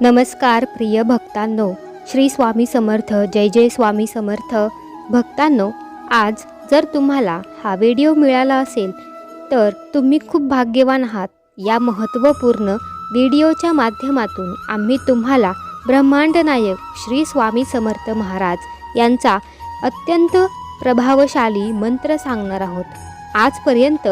नमस्कार प्रिय भक्तांनो, श्री स्वामी समर्थ. जय जय स्वामी समर्थ. भक्तांनो, आज जर तुम्हाला हा व्हिडिओ मिळाला असेल तर तुम्ही खूप भाग्यवान आहात. या महत्त्वपूर्ण व्हिडिओच्या माध्यमातून आम्ही तुम्हाला ब्रह्मांड नायक श्री स्वामी समर्थ महाराज यांचा अत्यंत प्रभावशाली मंत्र सांगणार आहोत. आजपर्यंत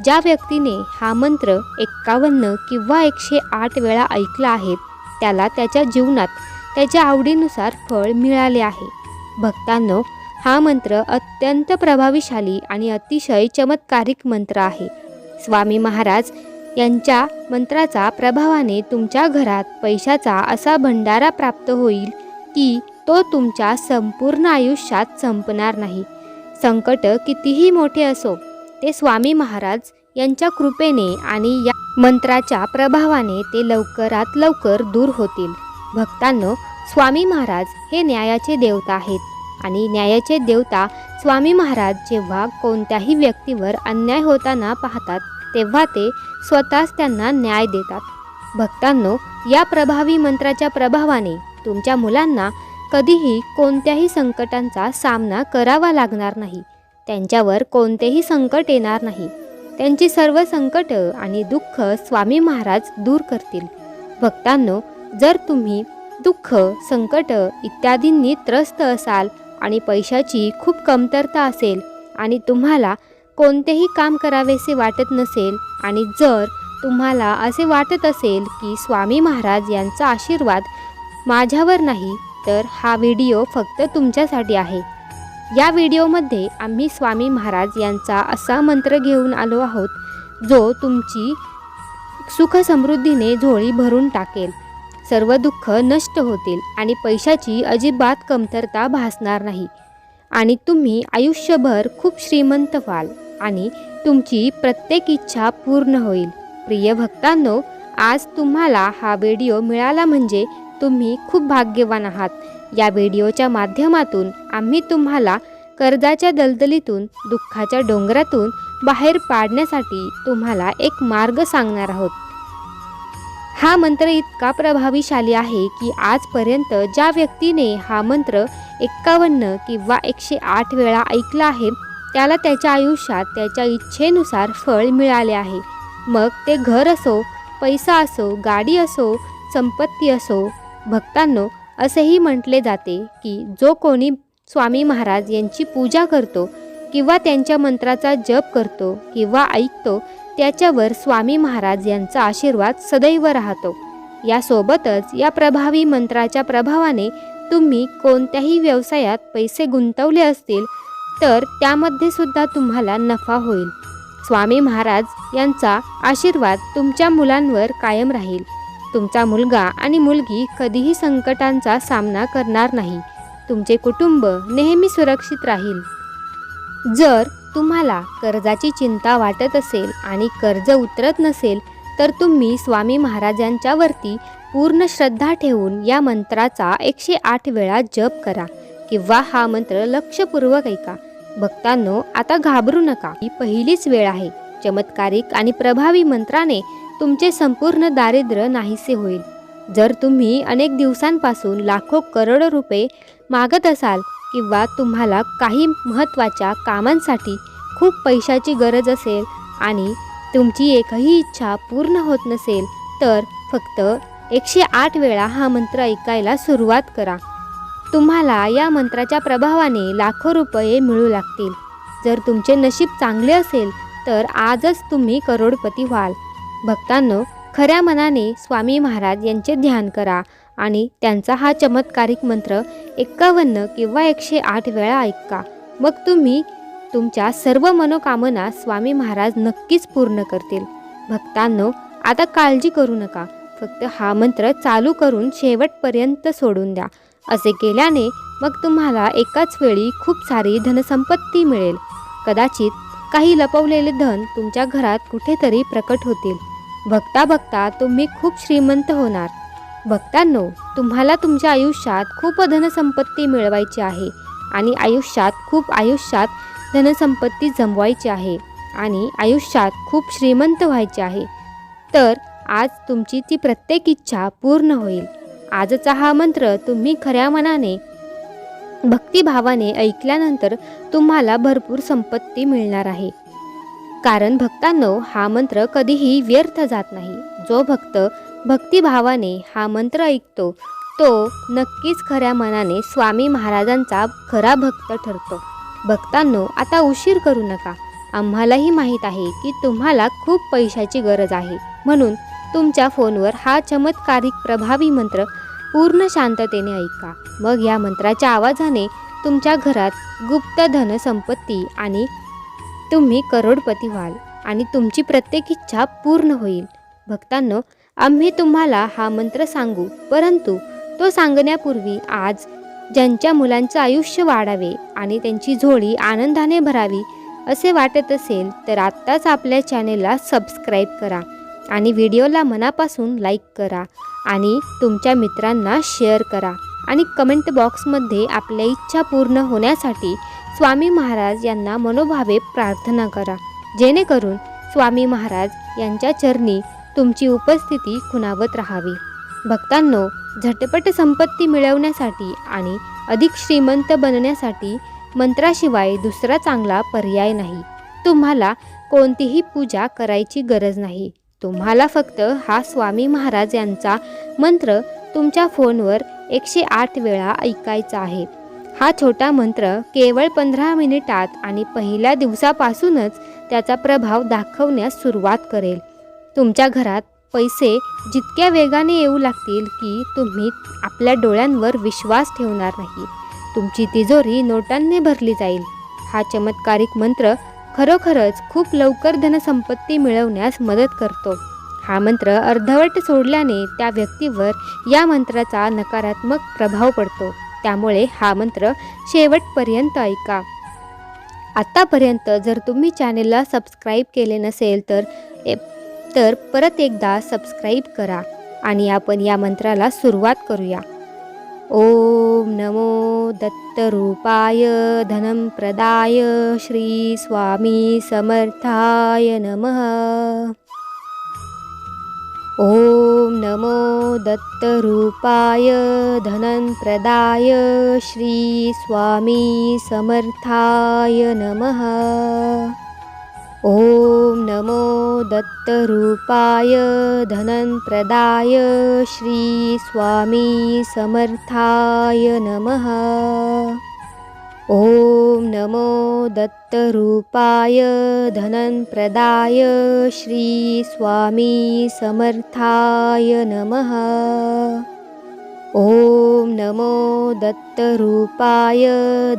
ज्या व्यक्तीने हा मंत्र 51 किंवा 108 वेळा ऐकला आहे त्याला त्याच्या जीवनात त्याच्या आवडीनुसार फळ मिळाले आहे. भक्तांनो, हा मंत्र अत्यंत प्रभावीशाली आणि अतिशय चमत्कारिक मंत्र आहे. स्वामी महाराज यांच्या मंत्राचा प्रभावाने तुमच्या घरात पैशाचा असा भंडारा प्राप्त होईल की तो तुमच्या संपूर्ण आयुष्यात संपणार नाही. संकट कितीही मोठे असो ते स्वामी महाराज यांच्या कृपेने आणि या मंत्राच्या प्रभावाने ते लवकरात लवकर दूर होतील. भक्तांनो, स्वामी महाराज हे न्यायाचे देवता आहेत आणि न्यायाचे देवता स्वामी महाराज जेव्हा कोणत्याही व्यक्तीवर अन्याय होताना पाहतात तेव्हा ते स्वतःच त्यांना न्याय देतात. भक्तांनो, या प्रभावी मंत्राच्या प्रभावाने तुमच्या मुलांना कधीही कोणत्याही संकटांचा सामना करावा लागणार नाही. त्यांच्यावर कोणतेही संकट येणार नाही. त्यांची सर्व संकट आणि दुःख स्वामी महाराज दूर करतील. भक्तांनो, जर तुम्ही दुःख, संकट इत्यादींनी त्रस्त असाल आणि पैशाची खूप कमतरता असेल आणि तुम्हाला कोणतेही काम करावेसे वाटत नसेल आणि जर तुम्हाला असे वाटत असेल की स्वामी महाराज यांचा आशीर्वाद माझ्यावर नाही, तर हा व्हिडिओ फक्त तुमच्यासाठी आहे. या व्हिडिओमध्ये आम्ही स्वामी महाराज यांचा असा मंत्र घेऊन आलो आहोत जो तुमची सुख समृद्धीने झोळी भरून टाकेल. सर्व दुःख नष्ट होतील आणि पैशाची अजिबात कमतरता भासणार नाही आणि तुम्ही आयुष्यभर खूप श्रीमंत व्हाल आणि तुमची प्रत्येक इच्छा पूर्ण होईल. प्रिय भक्तांनो, आज तुम्हाला हा व्हिडिओ मिळाला म्हणजे तुम्ही खूप भाग्यवान आहात. या व्हिडिओच्या माध्यमातून आम्ही तुम्हाला कर्जाच्या दलदलीतून, दुःखाच्या डोंगरातून बाहेर पाडण्यासाठी तुम्हाला एक मार्ग सांगणार आहोत. हा मंत्र इतका प्रभावीशाली आहे की आजपर्यंत ज्या व्यक्तीने हा मंत्र 51 किंवा 108 वेळा ऐकला आहे त्याला त्याच्या आयुष्यात त्याच्या इच्छेनुसार फळ मिळाले आहे. मग ते घर असो, पैसा असो, गाडी असो, संपत्ती असो. भक्तांनो, असेही म्हटले जाते की जो कोणी स्वामी महाराज यांची पूजा करतो किंवा त्यांच्या मंत्राचा जप करतो किंवा ऐकतो त्याच्यावर स्वामी महाराज यांचा आशीर्वाद सदैव राहतो. यासोबतच या प्रभावी मंत्राच्या प्रभावाने तुम्ही कोणत्याही व्यवसायात पैसे गुंतवले असतील तर त्यामध्ये सुद्धा तुम्हाला नफा होईल. स्वामी महाराज यांचा आशीर्वाद तुमच्या मुलांवर कायम राहील. तुमचा मुलगा आणि मुलगी कधीही संकटांचा सामना करणार नाही. तुमचे कुटुंब नेहमी सुरक्षित राहील. जर तुम्हाला कर्जाची चिंता वाटत असेल आणि कर्ज उतरत नसेल तर तुम्ही स्वामी महाराजांच्यावरती पूर्ण श्रद्धा ठेवून या मंत्राचा 108 वेळा जप करा किंवा हा मंत्र लक्षपूर्वक ऐका. भक्तांनो, आता घाबरू नका. ही पहिलीच वेळ आहे. चमत्कारिक आणि प्रभावी मंत्राने तुमचे संपूर्ण दारिद्र्य नाहीसे होईल. जर तुम्ही अनेक दिवसांपासून लाखो करोडो रुपये मागत असाल किंवा तुम्हाला काही महत्त्वाच्या कामांसाठी खूप पैशाची गरज असेल आणि तुमची एकही इच्छा पूर्ण होत नसेल तर फक्त 108 वेळा हा मंत्र ऐकायला सुरुवात करा. तुम्हाला या मंत्राच्या प्रभावाने लाखो रुपये मिळू लागतील. जर तुमचे नशीब चांगले असेल तर आजच तुम्ही करोडपती व्हाल. भक्तांनो, खऱ्या मनाने स्वामी महाराज यांचे ध्यान करा आणि त्यांचा हा चमत्कारिक मंत्र 51 किंवा 108 वेळा ऐका. मग तुम्ही तुमच्या सर्व मनोकामना स्वामी महाराज नक्कीच पूर्ण करतील. भक्तांनो, आता काळजी करू नका. फक्त हा मंत्र चालू करून शेवटपर्यंत सोडून द्या. असे केल्याने मग तुम्हाला एकाच वेळी खूप सारी धनसंपत्ती मिळेल. कदाचित काही लपवलेले धन तुमच्या घरात कुठेतरी प्रकट होतील. बघता बघता तुम्ही खूप श्रीमंत होणार. भक्तांनो, तुम्हाला तुमच्या आयुष्यात खूप धनसंपत्ती मिळवायची आहे आणि आयुष्यात धनसंपत्ती जमवायची आहे आणि आयुष्यात खूप श्रीमंत व्हायचे आहे. तर आज तुमची ती प्रत्येक इच्छा पूर्ण होईल. आजचा हा मंत्र तुम्ही खऱ्या मनाने भक्तिभावाने ऐकल्यानंतर तुम्हाला भरपूर संपत्ती मिळणार आहे. कारण भक्तांनो, हा मंत्र कधीही व्यर्थ जात नाही. जो भक्त भक्तिभावाने हा मंत्र ऐकतो तो नक्कीच खऱ्या मनाने स्वामी महाराजांचा खरा भक्त ठरतो. भक्तांनो, आता उशीर करू नका. आम्हालाही माहीत आहे की तुम्हाला खूप पैशाची गरज आहे, म्हणून तुमच्या फोनवर हा चमत्कारिक प्रभावी मंत्र पूर्ण शांततेने ऐका. मग या मंत्राच्या आवाजाने तुमच्या घरात गुप्त धन संपत्ती आणि तुम्ही करोडपती व्हाल आणि तुमची प्रत्येक इच्छा पूर्ण होईल. भक्तांनो, आम्ही तुम्हाला हा मंत्र सांगू, परंतु तो सांगण्यापूर्वी आज ज्यांच्या मुलांचं आयुष्य वाढावे आणि त्यांची झोळी आनंदाने भरावी असे वाटत असेल तर आत्ताच आपल्या चॅनेलला सबस्क्राईब करा आणि व्हिडिओला मनापासून लाईक करा आणि तुमच्या मित्रांना शेअर करा आणि कमेंट बॉक्समध्ये आपल्या इच्छा पूर्ण होण्यासाठी स्वामी महाराज यांना मनोभावे प्रार्थना करा, जेणेकरून स्वामी महाराज यांच्या चरणी तुमची उपस्थिती खुणावत राहावी. भक्तांनो, झटपट संपत्ती मिळवण्यासाठी आणि अधिक श्रीमंत बनण्यासाठी मंत्राशिवाय दुसरा चांगला पर्याय नाही. तुम्हाला कोणतीही पूजा करायची गरज नाही. तुम्हाला फक्त हा स्वामी महाराज यांचा मंत्र तुमच्या फोनवर 108 वेळा ऐकायचा आहे. हा छोटा मंत्र केवळ 15 मिनिटात आणि पहिल्या दिवसापासूनच त्याचा प्रभाव दाखवण्यास सुरुवात करेल. तुमच्या घरात पैसे जितक्या वेगाने येऊ लागतील की तुम्ही आपल्या डोळ्यांवर विश्वास ठेवणार नाही. तुमची तिजोरी नोटांनी भरली जाईल. हा चमत्कारिक मंत्र खरोखरच खूप लवकर धनसंपत्ती मिळवण्यास मदत करतो. हा मंत्र अर्धवट सोडल्याने त्या व्यक्तीवर या मंत्राचा नकारात्मक प्रभाव पडतो. त्यामुळे हा मंत्र शेवटपर्यंत ऐका. आत्तापर्यंत जर तुम्ही चॅनेलला सबस्क्राईब केले नसेल तर परत एकदा सबस्क्राईब करा आणि आपण या मंत्राला सुरुवात करूया. ओम नमो दत्तरूपाय धनं प्रदाय श्री स्वामी समर्थाय नमः. ओम नमो दत्तरूपाय धनं प्रदाय श्री स्वामी समर्थाय नमः. ओम नमो दत्तरूपाय धनं प्रदाय श्री स्वामी समर्थाय नमः. ओम नमो दत्तरूपाय धनं प्रदाय श्री स्वामी समर्थाय नमः. ओम नमो दत्तरूपाय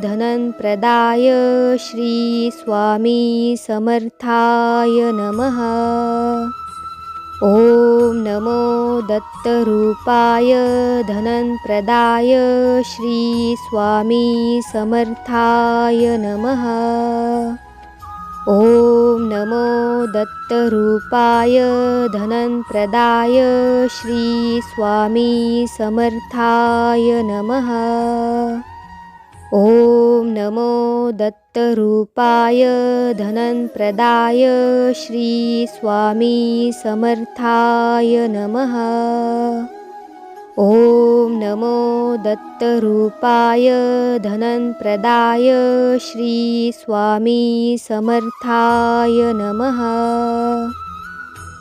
धनं प्रदाय श्री स्वामी समर्थाय नमः. ओम नमो दत्तरूपाय धनं प्रदाय श्री स्वामी समर्थाय नमः. ओम नमो दत्तरूपाय धनं प्रदाय श्री स्वामी समर्थाय नमः. ओम नमो दत्तरूपाय धनं प्रदाय श्री स्वामी समर्थाय नमः. ओम नमो दत्तरूपाय धनं प्रदाय श्री स्वामी समर्थाय नमः.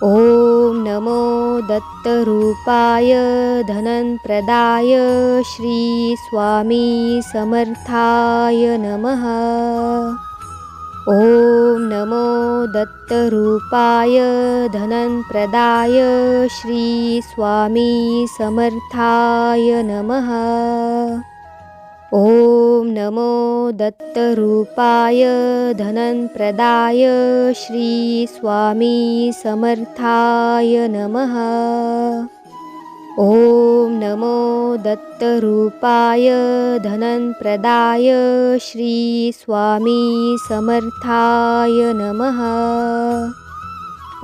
ओम नमो दत्तरूपाय धनं प्रदाय श्री स्वामी समर्थाय नमः. ओम नमो दत्तरूपाय धनं प्रदाय श्री स्वामी समर्थाय नमः. ओम नमो दत्तरूपाय धनं प्रदाय श्री स्वामी समर्थाय नमः. ओम नमो दत्तरूपाय धनं प्रदाय श्री स्वामी समर्थाय नमः.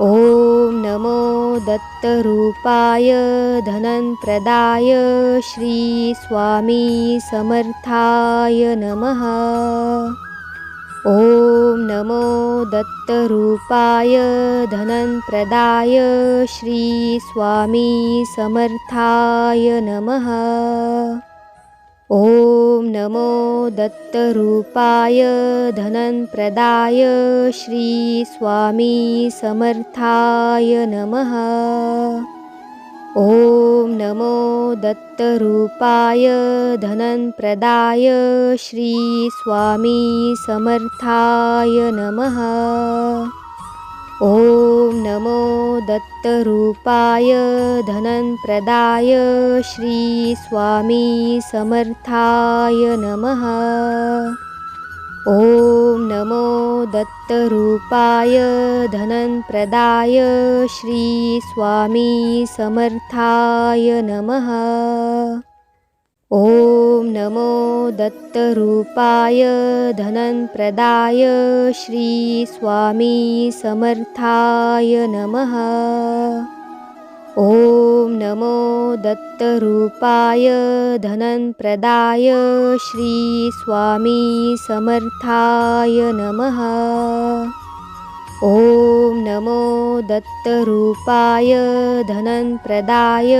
ओम नमो दत्तरूपाय धनं प्रदाय श्री स्वामी समर्थाय नमः. ॐ नमो दत्तरूपाय धनप्रदाय श्री स्वामी समर्थाय नमः। ॐ नमो दत्तरूपाय धनप्रदाय श्री स्वामी समर्थाय नमः। ॐ नमो दत्तरूपाय धनप्रदाय श्री स्वामी समर्थाय नमः। ॐ नमो दत्तरूपाय धनप्रदाय श्री स्वामी समर्थाय नमः। ॐ नमो दत्तरूपाय धनप्रदाय श्री स्वामी समर्थाय नमः। ॐ नमो दत्तरूपाय धनप्रदाय श्री स्वामी समर्थाय नमः। ॐ नमो दत्तरूपाय धनप्रदाय श्री स्वामी समर्थाय नमः। ॐ नमो दत्तरूपाय धनप्रदाय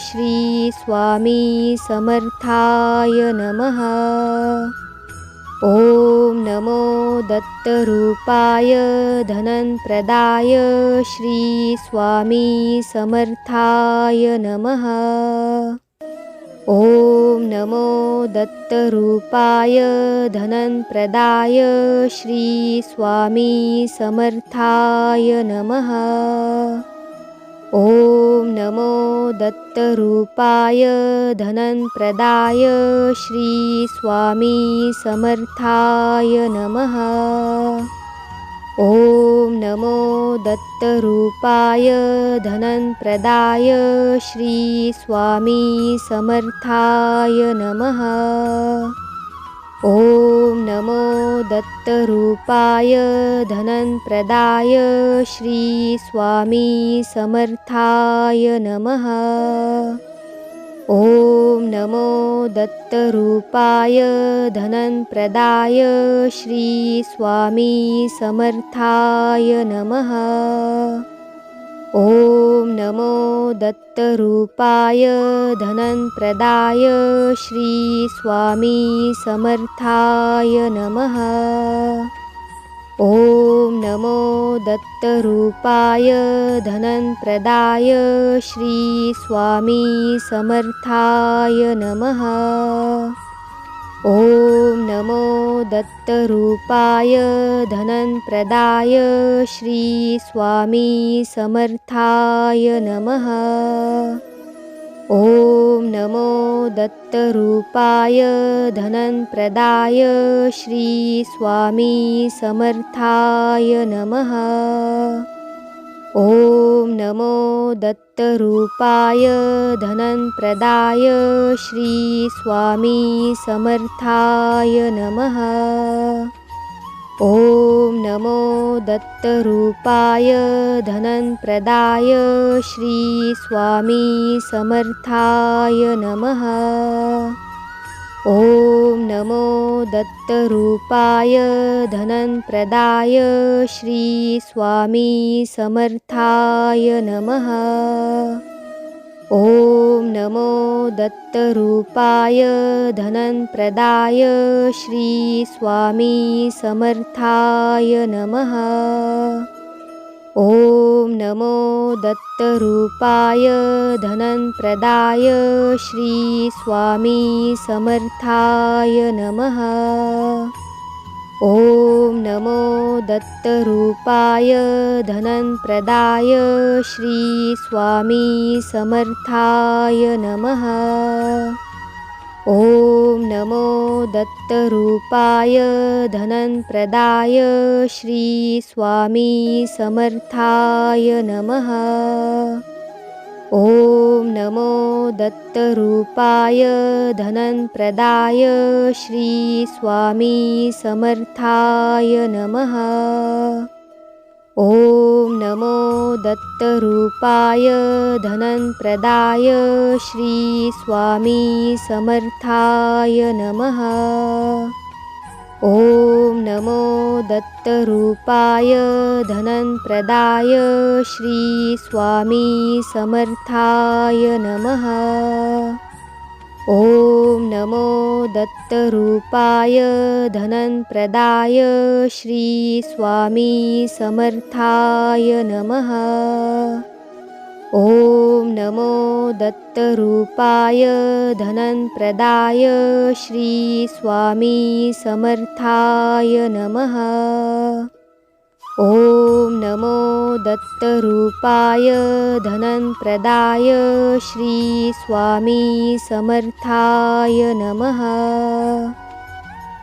श्री स्वामी समर्थाय नमः। ॐ नमो दत्तरूपाय धनप्रदाय श्री स्वामी समर्थाय नमः। ॐ नमो दत्तरूपाय धनप्रदाय श्री स्वामी समर्थाय नमः। ॐ नमो दत्तरूपाय धनप्रदाय श्री स्वामी समर्थाय नमः। ॐ नमो दत्तरूपाय धनप्रदाय श्री स्वामी समर्थाय नमः। ॐ नमो दत्तरूपाय धनप्रदाय श्री स्वामी समर्थाय नमः। ॐ नमो दत्तरूपाय धनप्रदाय श्री स्वामी समर्थाय नमः। ॐ नमो दत्तरूपाय धनप्रदाय श्री स्वामी समर्थाय नमः। ॐ नमो दत्तरूपाय धनप्रदाय श्री स्वामी समर्थाय नमः। ॐ नमो दत्तरूपाय धनप्रदाय श्री स्वामी समर्थाय नमः। ॐ नमो दत्तरूपाय धनप्रदाय श्री स्वामी समर्थाय नमः। ॐ नमो दत्तरूपाय धनप्रदाय श्री स्वामी समर्थाय नमः। ॐ नमो दत्तरूपाय धनप्रदाय श्री स्वामी समर्थाय नमः। ॐ नमो दत्तरूपाय धनप्रदाय श्री स्वामी समर्थाय नमः। ॐ नमो दत्तरूपाय धनप्रदाय श्री स्वामी समर्थाय नमः। ॐ नमो दत्तरूपाय धनप्रदाय श्री स्वामी समर्थाय नमः। ॐ नमो दत्तरूपाय धनप्रदाय श्री स्वामी समर्थाय नमः। ॐ नमो दत्तरूपाय धनप्रदाय श्री स्वामी समर्थाय नमः। ॐ नमो दत्तरूपाय धनप्रदाय श्री स्वामी समर्थाय नमः। ॐ नमो दत्तरूपाय धनप्रदाय श्री स्वामी समर्थाय नमः। ॐ नमो दत्तरूपाय धनप्रदाय श्री स्वामी समर्थाय नमः। ॐ नमो दत्तरूपाय धनप्रदाय श्री स्वामी समर्थाय नमः। ॐ नमो दत्तरूपाय धनप्रदाय श्री स्वामी समर्थाय नमः। ॐ नमो दत्तरूपाय धनप्रदाय श्री स्वामी समर्थाय नमः।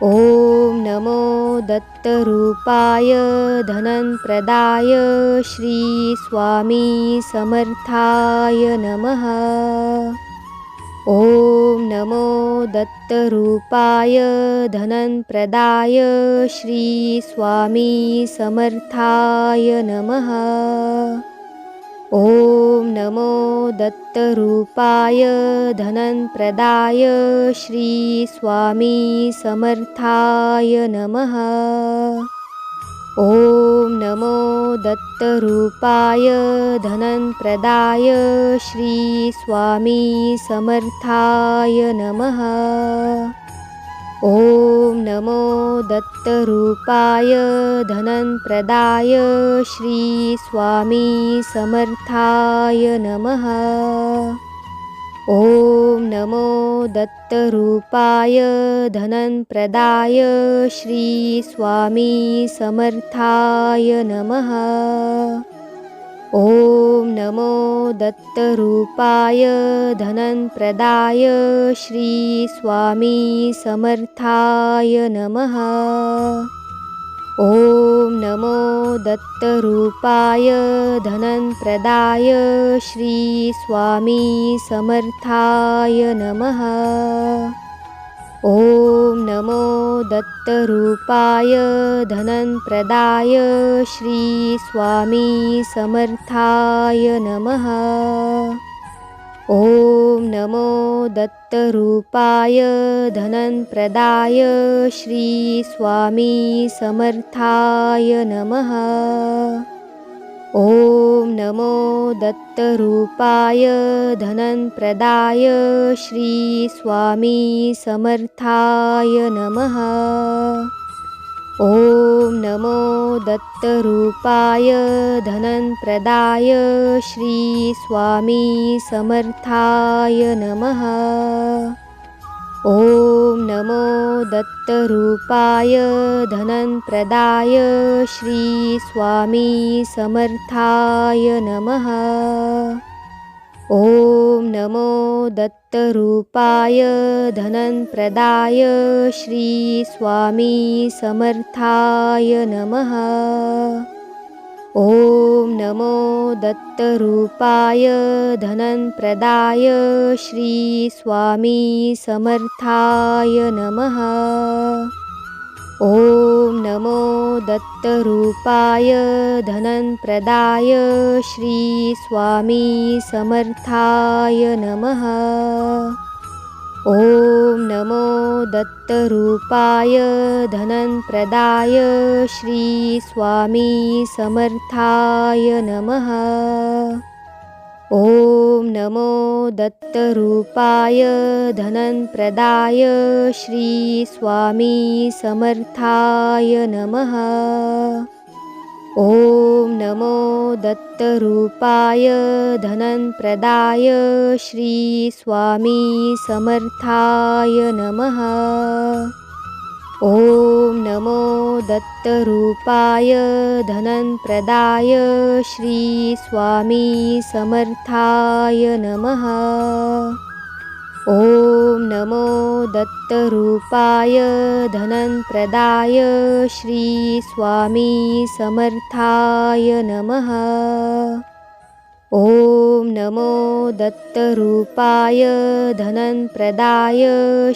ॐ नमो दत्तरूपाय धनप्रदाय श्री स्वामी समर्थाय नमः। ॐ नमो दत्तरूपाय धनप्रदाय श्री स्वामी समर्थाय नमः। ॐ नमो दत्तरूपाय धनप्रदाय श्री स्वामी समर्थाय नमः। ॐ नमो दत्तरूपाय धनप्रदाय श्री स्वामी समर्थाय नमः। ॐ नमो दत्तरूपाय धनप्रदाय श्री स्वामी समर्थाय नमः। ॐ नमो दत्तरूपाय धनप्रदाय श्री स्वामी समर्थाय नमः। ॐ नमो दत्तरूपाय धनप्रदाय श्री स्वामी समर्थाय नमः। ॐ नमो दत्तरूपाय धनप्रदाय श्री स्वामी समर्थाय नमः। ॐ नमो दत्तरूपाय धनप्रदाय श्री स्वामी समर्थाय नमः। ॐ नमो दत्तरूपाय धनप्रदाय श्री स्वामी समर्थाय नमः। ॐ नमो दत्तरूपाय धनप्रदाय श्री स्वामी समर्थाय नमः। ॐ नमो दत्तरूपाय धनप्रदाय श्री स्वामी समर्थाय नमः। ॐ नमो दत्तरूपाय धनप्रदाय श्री स्वामी समर्थाय नमः। ॐ नमो दत्तरूपाय धनप्रदाय श्री स्वामी समर्थाय नमः। ॐ नमो दत्तरूपाय धनप्रदाय श्री स्वामी समर्थाय नमः। ॐ नमो दत्तरूपाय धनप्रदाय श्री स्वामी समर्थाय नमः। ॐ नमो दत्तरूपाय धनप्रदाय श्री स्वामी समर्थाय नमः। ॐ नमो दत्तरूपाय धनप्रदाय श्री स्वामी समर्थाय नमः। ॐ नमो दत्तरूपाय धनप्रदाय श्री स्वामी समर्थाय नमः। ॐ नमो दत्तरूपाय धनप्रदाय श्री स्वामी समर्थाय नमः। ॐ नमो दत्तरूपाय धनप्रदाय श्री स्वामी समर्थाय नमः। ॐ नमो दत्तरूपाय धनप्रदाय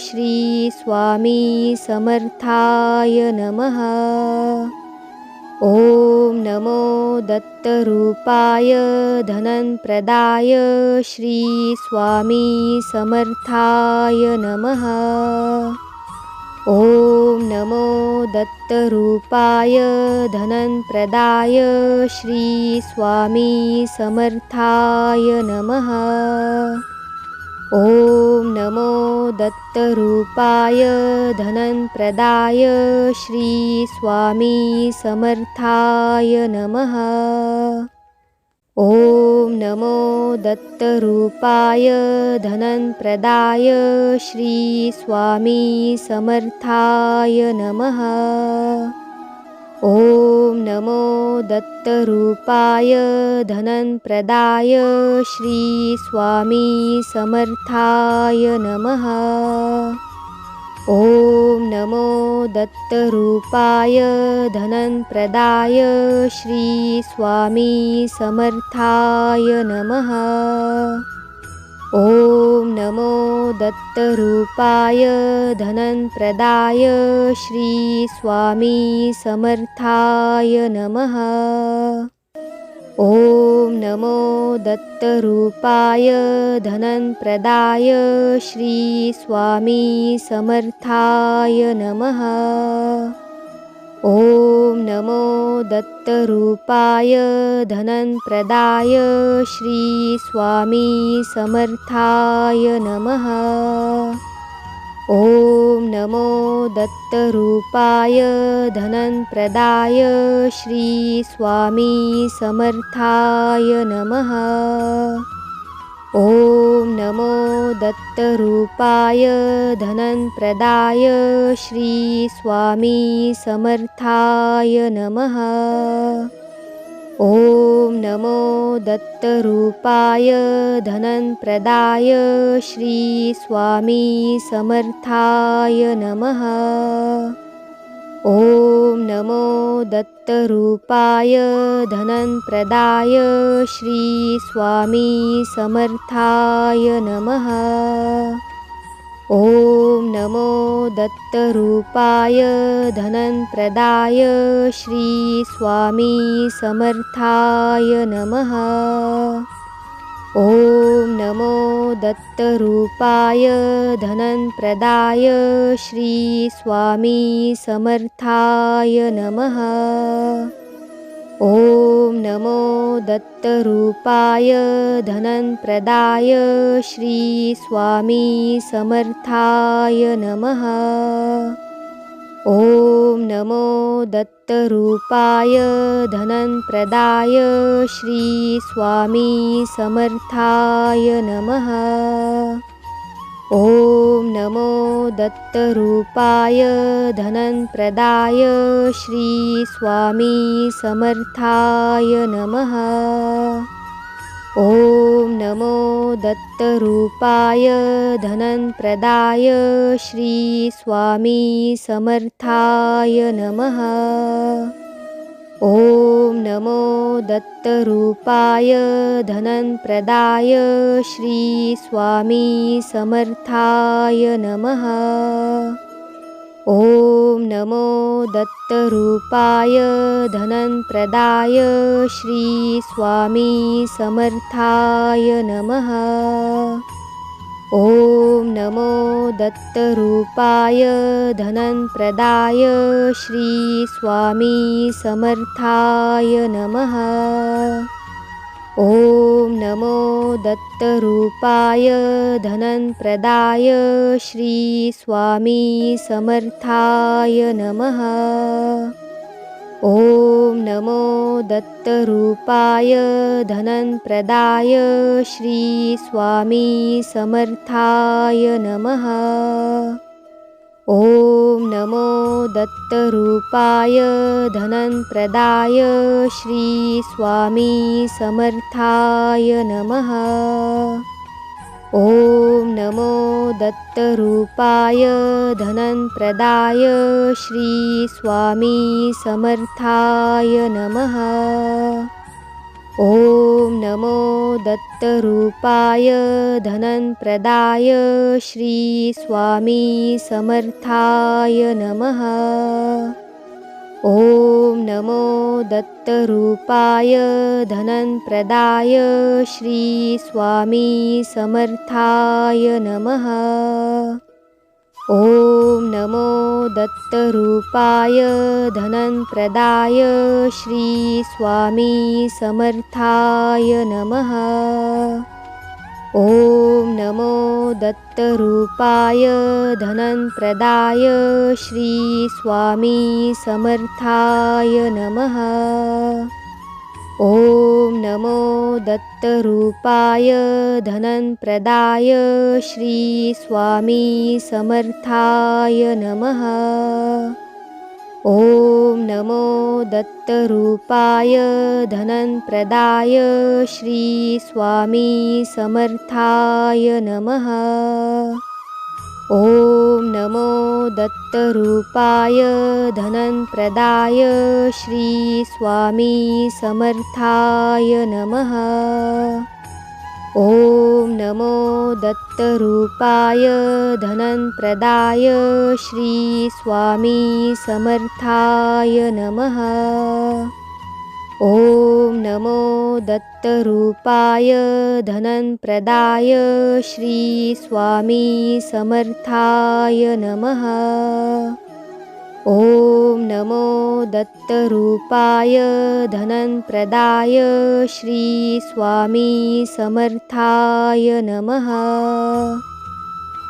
श्री स्वामी समर्थाय नमः। ॐ नमो दत्तरूपाय धनप्रदाय श्री स्वामी समर्थाय नमः। ॐ नमो दत्तरूपाय धनप्रदाय श्री स्वामी समर्थाय नमः। ॐ नमो दत्तरूपाय धनप्रदाय श्री स्वामी समर्थाय नमः। ॐ नमो दत्तरूपाय धनप्रदाय श्री स्वामी समर्थाय नमः। ॐ नमो दत्तरूपाय धनप्रदाय श्री स्वामी समर्थाय नमः। ॐ नमो दत्तरूपाय धनप्रदाय श्री स्वामी समर्थाय नमः। ॐ नमो दत्तरूपाय धनप्रदाय श्री स्वामी समर्थाय नमः। ॐ नमो दत्तरूपाय धनप्रदाय श्री स्वामी समर्थाय नमः। ॐ नमो दत्तरूपाय धनप्रदाय श्री स्वामी समर्थाय नमः। ॐ नमो दत्तरूपाय धनप्रदाय श्री स्वामी समर्थाय नमः। ॐ नमो दत्तरूपाय धनप्रदाय श्री स्वामी समर्थाय नमः। ॐ नमो दत्तरूपाय धनप्रदाय श्री स्वामी समर्थाय नमः। ॐ नमो दत्तरूपाय धनप्रदाय श्री स्वामी समर्थाय नमः। ॐ नमो दत्तरूपाय धनप्रदाय श्री स्वामी समर्थाय नमः। ॐ नमो दत्तरूपाय धनप्रदाय श्री स्वामी समर्थाय नमः। ॐ नमो दत्तरूपाय धनप्रदाय श्री स्वामी समर्थाय नमः। ॐ नमो दत्तरूपाय धनप्रदाय श्री स्वामी समर्थाय नमः। ॐ नमो दत्तरूपाय धनप्रदाय श्री स्वामी समर्थाय नमः। ॐ नमो दत्तरूपाय धनप्रदाय श्री स्वामी समर्थाय नमः। ॐ नमो दत्तरूपाय धनप्रदाय श्री स्वामी समर्थाय नमः। ॐ नमो दत्तरूपाय धनप्रदाय श्री स्वामी समर्थाय नमः। ॐ नमो दत्तरूपाय धनप्रदाय श्री स्वामी समर्थाय नमः। ॐ नमो दत्तरूपाय धनप्रदाय श्री स्वामी समर्थाय नमः। ॐ नमो दत्तरूपाय धनप्रदाय श्री स्वामी समर्थाय नमः। ॐ नमो दत्तरूपाय धनप्रदाय श्री स्वामी समर्थाय नमः। ॐ नमो दत्तरूपाय धनप्रदाय श्री स्वामी समर्थाय नमः। ॐ नमो दत्तरूपाय धनप्रदाय श्री स्वामी समर्थाय नमः। ॐ नमो दत्तरूपाय धनप्रदाय श्री स्वामी समर्थाय नमः। ॐ नमो दत्तरूपाय धनप्रदाय श्री स्वामी समर्थाय नमः। ॐ नमो दत्तरूपाय धनप्रदाय श्री स्वामी समर्थाय नमः। ॐ नमो दत्तरूपाय धनप्रदाय श्री स्वामी समर्थाय नमः। ॐ नमो दत्तरूपाय धनप्रदाय श्री स्वामी समर्थाय नमः। ॐ नमो दत्तरूपाय धनप्रदाय श्री स्वामी समर्थाय नमः। ॐ नमो दत्तरूपाय धनप्रदाय श्री स्वामी समर्थाय नमः। ॐ नमो दत्तरूपाय धनप्रदाय श्री स्वामी समर्थाय नमः। ॐ नमो दत्तरूपाय धनप्रदाय श्री स्वामी समर्थाय नमः।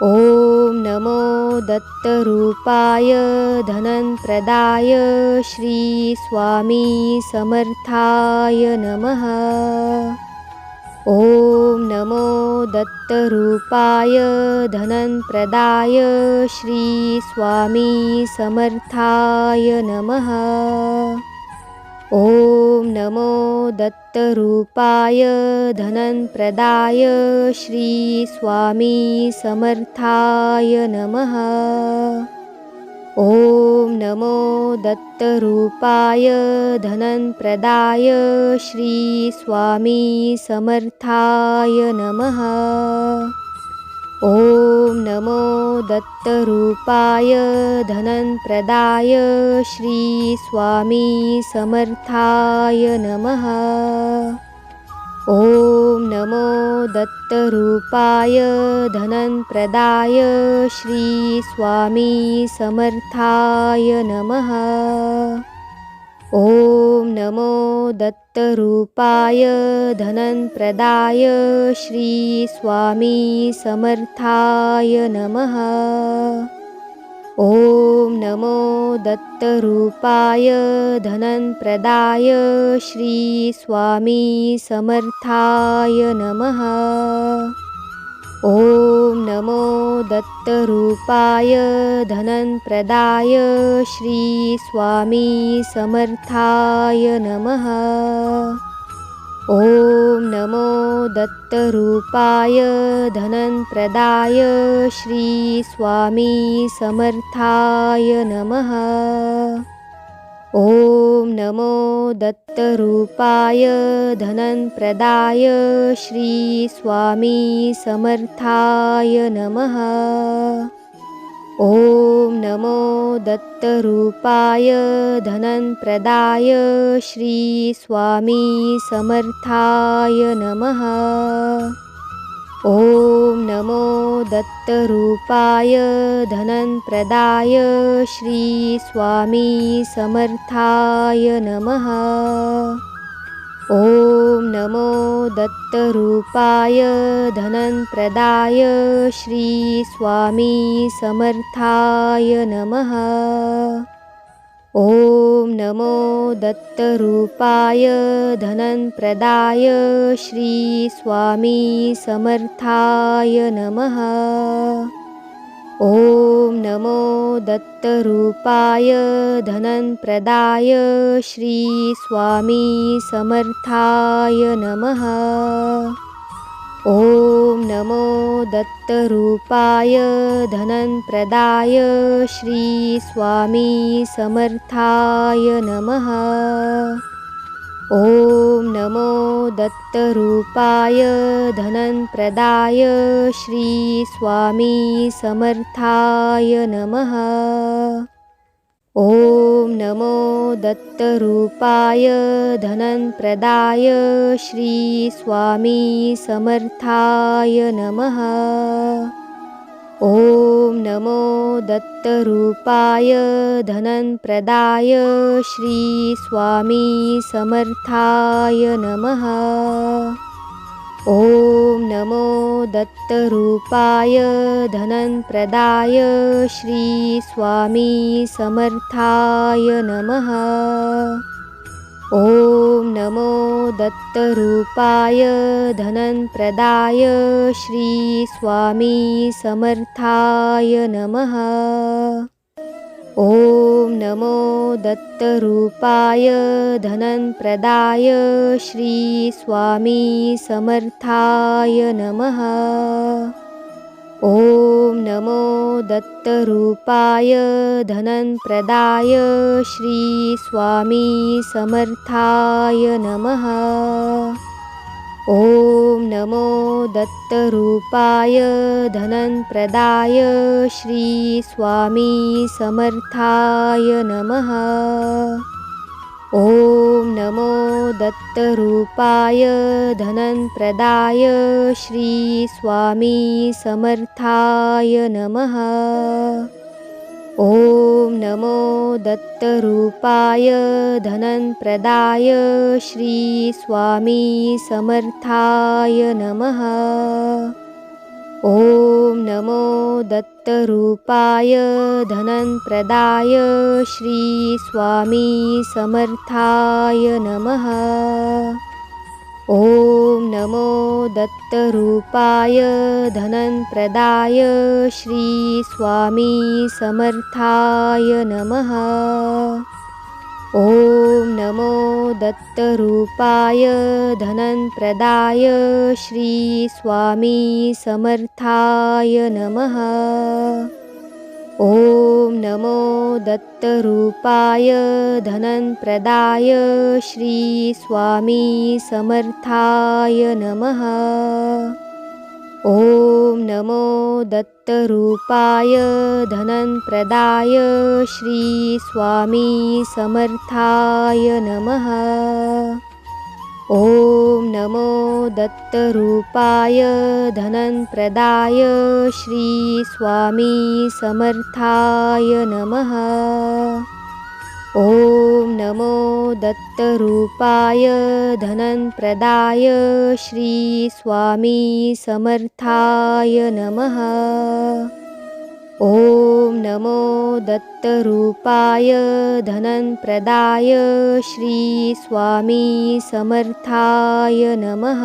ॐ नमो दत्तरूपाय धनप्रदाय श्री स्वामी समर्थाय नमः। ॐ नमो दत्तरूपाय धनप्रदाय श्री स्वामी समर्थाय नमः। ॐ नमो दत्तरूपाय धनप्रदाय श्री स्वामी समर्थाय नमः। ॐ नमो दत्तरूपाय धनप्रदाय श्री स्वामी समर्थाय नमः। ॐ नमो दत्तरूपाय धनप्रदाय श्री स्वामी समर्थाय नमः। ॐ नमो दत्तरूपाय धनप्रदाय श्री स्वामी समर्थाय नमः। ॐ नमो दत्तरूपाय धनप्रदाय श्री स्वामी समर्थाय नमः। ॐ नमो दत्तरूपाय धनप्रदाय श्री स्वामी समर्थाय नमः। ॐ नमो दत्तरूपाय धनप्रदाय श्री स्वामी समर्थाय नमः। ॐ नमो दत्तरूपाय धनप्रदाय श्री स्वामी समर्थाय नमः। ॐ नमो दत्तरूपाय धनप्रदाय श्री स्वामी समर्थाय नमः। ॐ नमो दत्तरूपाय धनप्रदाय श्री स्वामी समर्थाय नमः। ॐ नमो दत्तरूपाय धनप्रदाय श्री स्वामी समर्थाय नमः। ॐ नमो दत्तरूपाय धनप्रदाय श्री स्वामी समर्थाय नमः। ॐ नमो दत्तरूपाय धनप्रदाय श्री स्वामी समर्थाय नमः। ॐ नमो दत्तरूपाय धनप्रदाय श्री स्वामी समर्थाय नमः। ॐ नमो दत्तरूपाय धनप्रदाय श्री स्वामी समर्थाय नमः। ॐ नमो दत्तरूपाय धनप्रदाय श्री स्वामी समर्थाय नमः। ॐ नमो दत्तरूपाय धनप्रदाय श्री स्वामी समर्थाय नमः। ॐ नमो दत्तरूपाय धनप्रदाय श्री स्वामी समर्थाय नमः। ॐ नमो दत्तरूपाय धनप्रदाय श्री स्वामी समर्थाय नमः। ॐ नमो दत्तरूपाय धनप्रदाय श्री स्वामी समर्थाय नमः। ॐ नमो दत्तरूपाय धनप्रदाय श्री स्वामी समर्थाय नमः। ॐ नमो दत्तरूपाय धनप्रदाय श्री स्वामी समर्थाय नमः। ॐ नमो दत्तरूपाय धनप्रदाय श्री स्वामी समर्थाय नमः। ॐ नमो दत्तरूपाय धनप्रदाय श्री स्वामी समर्थाय नमः। ॐ नमो दत्तरूपाय धनप्रदाय श्री स्वामी समर्थाय नमः। ॐ नमो दत्तरूपाय धनप्रदाय श्री स्वामी समर्थाय नमः। ॐ नमो दत्तरूपाय धनप्रदाय श्री स्वामी समर्थाय नमः। ॐ नमो दत्तरूपाय धनप्रदाय श्री स्वामी समर्थाय नमः। ॐ नमो दत्तरूपाय धनप्रदाय श्री स्वामी समर्थाय नमः। ॐ नमो दत्तरूपाय धनप्रदाय श्री स्वामी समर्थाय नमः। ॐ नमो दत्तरूपाय धनप्रदाय श्री स्वामी समर्थाय नमः। ॐ नमो दत्तरूपाय धनप्रदाय श्री स्वामी समर्थाय नमः। ॐ नमो दत्तरूपाय धनप्रदाय श्री स्वामी समर्थाय नमः।